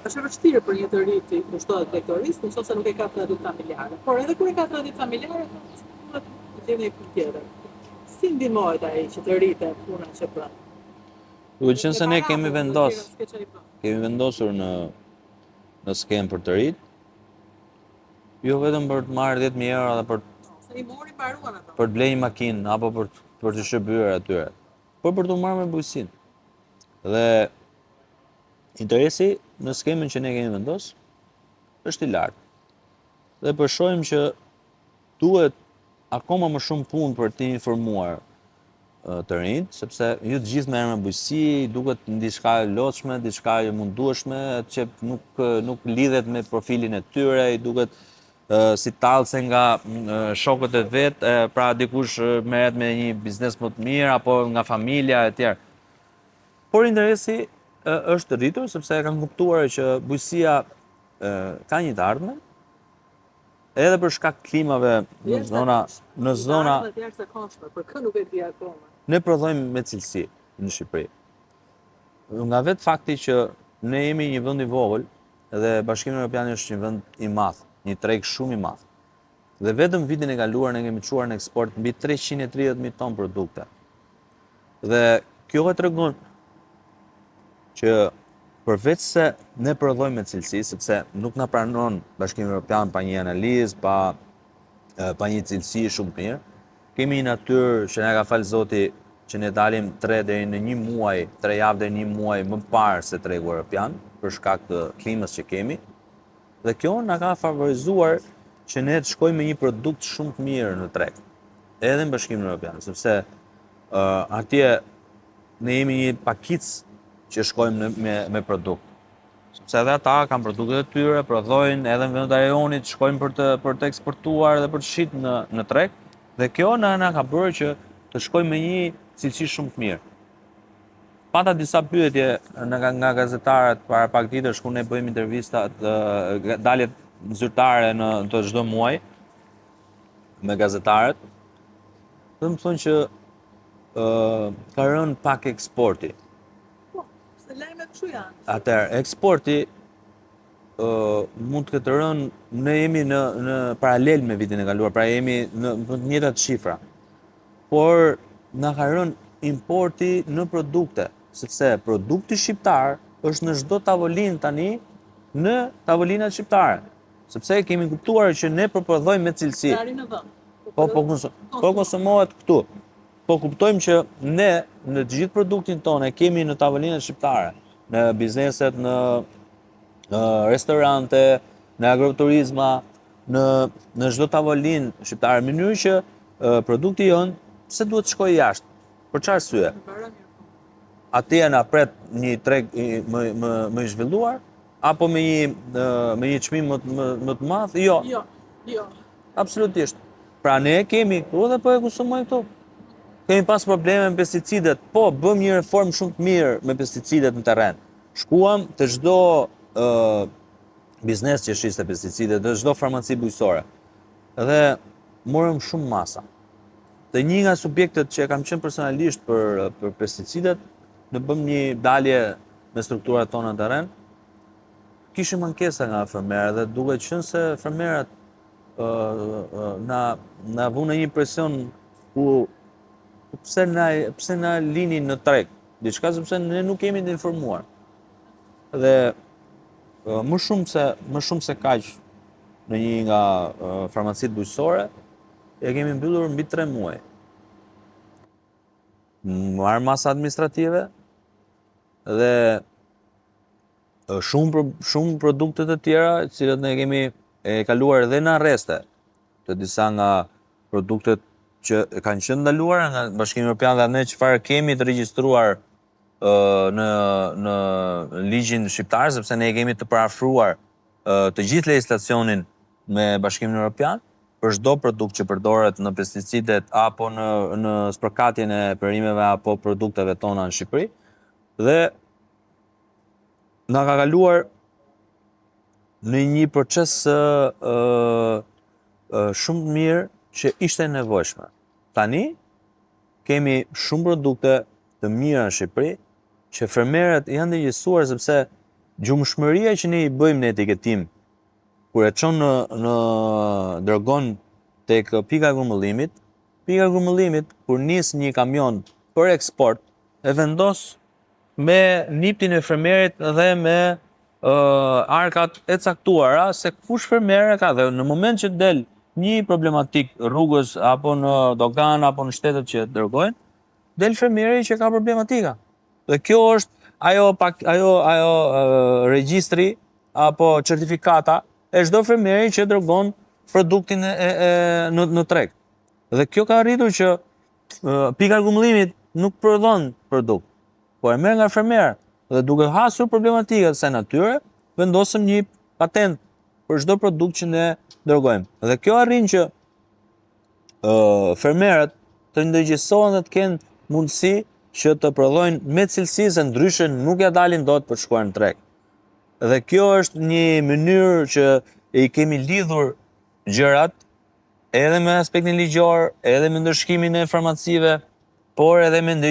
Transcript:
Është e vështirë për një të ri të kushtohet lektorisë, nëse nuk e ka traditë familjare. Por edhe kur e ka traditë familjare, duhet të gjeni një punë tjetër. Si ndihmohet ai që të rritë puna që bën? Duke qenë se ne kemi vendosur në skemë për të rit, jo vetëm për të marrë 10.000 euro dhe Se i mori mbaruan ato. për të blejë një makinë apo për të shërbyer atyre, por për të marrë me bujqësinë. Dhe interesi në skemën që ne kemi vendosur është i lartë. Dhe përshojmë që duhet akoma më shumë punë për të informuar të rinjt, sepse ju të gjithë merren me bujqësi, duket diçka e lotshme, diçka e mundueshme, që nuk lidhet me profilin e tyre, i duket si tallse nga shokët e vet, pra dikush merret me një biznes më të mirë apo nga familja e tjerë. Por interesi është rritur sepse kanë kuptuar që bujqësia ka një të ardhme, edhe për shkak klimave në zona për kë nuk e di akoma. Ne prodhojmë me cilësi në Shqipëri. Nga vetë fakti që ne jemi një vend i vogël dhe Bashkimi Evropian është një vend i madh, një treg shumë i madh. Dhe vetëm vitin e kaluar ne kemi çuar në eksport mbi 330.000 ton produkte. Dhe kjo e tregon që përveç se ne prodhojmë me cilësi, sepse nuk na pranon Bashkimi Evropian pa një analizë, pa një cilësi shumë mirë, kemi një natyrë që na ka falë Zoti që ne dalim 3 deri në 1 muaj, 3 javë deri në 1 muaj më parë se tregu evropian për shkak të klimës që kemi. Dhe kjo na ka favorizuar që ne të shkojmë me një produkt shumë të mirë në treg, edhe në Bashkimin Evropian, sepse atje ne jemi një pakicë që shkojmë me produkt. Sepse edhe ata kanë produktet e tyre, prodhojnë edhe në vendet e rajonit, shkojnë për të eksportuar dhe për të shit në treg. Dhe kjo na ka bërë që të shkojmë me një cilësi shumë të mirë. Pata disa pyetje nga gazetarët para pak ditësh ku ne bëjmë intervistat, daljet zyrtare në të çdo muaj me gazetarët. Dhe më thonë që ka rënë pak eksporti. Po, se lajmet kështu janë. Atëherë, eksporti mund të ketë rënë, ne jemi në paralel me vitin e kaluar, pra jemi në të njëjtat shifra. Por na ka rënë importi në produkte, sepse produkti shqiptar është në çdo tavolinë tani në tavolinat shqiptare. Sepse kemi kuptuar që ne prodhojmë me cilësi. Po konsumohet këtu. Po kuptojmë që ne në të gjithë produktin tonë kemi në tavolinat shqiptare, në bizneset, në restorante, në agroturizma, në çdo tavolinë shqiptare, në mënyrë që produkti jonë pse duhet të shkojë jashtë? Për çfarë arsye? Atje na pret një treg më i zhvilluar apo me një çmim më të madh? Jo. Jo. Absolutisht. Pra ne kemi këtu dhe po e konsumojmë këtu. Kemi pas probleme me pesticidet, po bëm një reformë shumë të mirë me pesticidet në terren. Shkuam të çdo biznes që shiste pesticidet, të çdo farmaci bujqësore. Dhe morëm shumë masa. Dhe një nga subjektet që kam qenë personalisht për pesticidet, ne bëm një dalje me strukturat tona në terren, kishim ankesa nga fermerët dhe duket qenë se fermerët na vënë një presion ku pse na lini në treg, diçka sepse ne nuk jemi të informuar. Dhe më shumë se kaq në një nga farmacitë bujqësore e kemi mbyllur mbi 3 muaj. Marrë masa administrative dhe shumë produkte të tjera, të cilat ne kemi kaluar edhe në arreste të disa nga produktet që kanë qenë ndaluara nga Bashkimi Evropian dhe ne çfarë kemi të regjistruar në ligjin shqiptar, sepse ne kemi të parafruar të gjithë legjislacionin me Bashkimin Evropian për çdo produkt që përdoret në pesticidet apo në spërkatjen e perimeve apo produkteve tona në Shqipëri. Dhe na ka kaluar në një proces shumë të mirë që ishte nevojshme. Tani kemi shumë produkte të mira në Shqipëri që fermerët janë ndërgjegjësuar sepse Gjumshmëria që ne i bëjmë në etiketim, kur e çon dërgon tek pika e grumbullimit, kur nis një kamion për eksport, e vendos me niptin e fermerit dhe me arkat e caktuara se kush fermer e ka, dhe në moment që del një problematik rrugës apo në dogan apo në shtetet që dërgojnë, del fermeri që ka problematika. Dhe kjo është ajo regjistri apo certifikata e çdo fermeri që dërgon produktin në treg. Dhe kjo ka arritur që pika e grumbullimit nuk prodhon produkt, po e merr nga fermer dhe duke hasur problematikat së natyre, vendosëm një patent për çdo produkt që ne dërgojmë. Dhe kjo arrin që fermerët të ndërgjegjësohen dhe të kenë mundësi që të prodhojnë me cilësi, se ndryshe nuk ja dalin dot për shkuar në treg. Dhe kjo është një mënyrë që i kemi lidhur gjërat edhe me aspektin ligjor, edhe me ndërshkimin e farmacive, por edhe me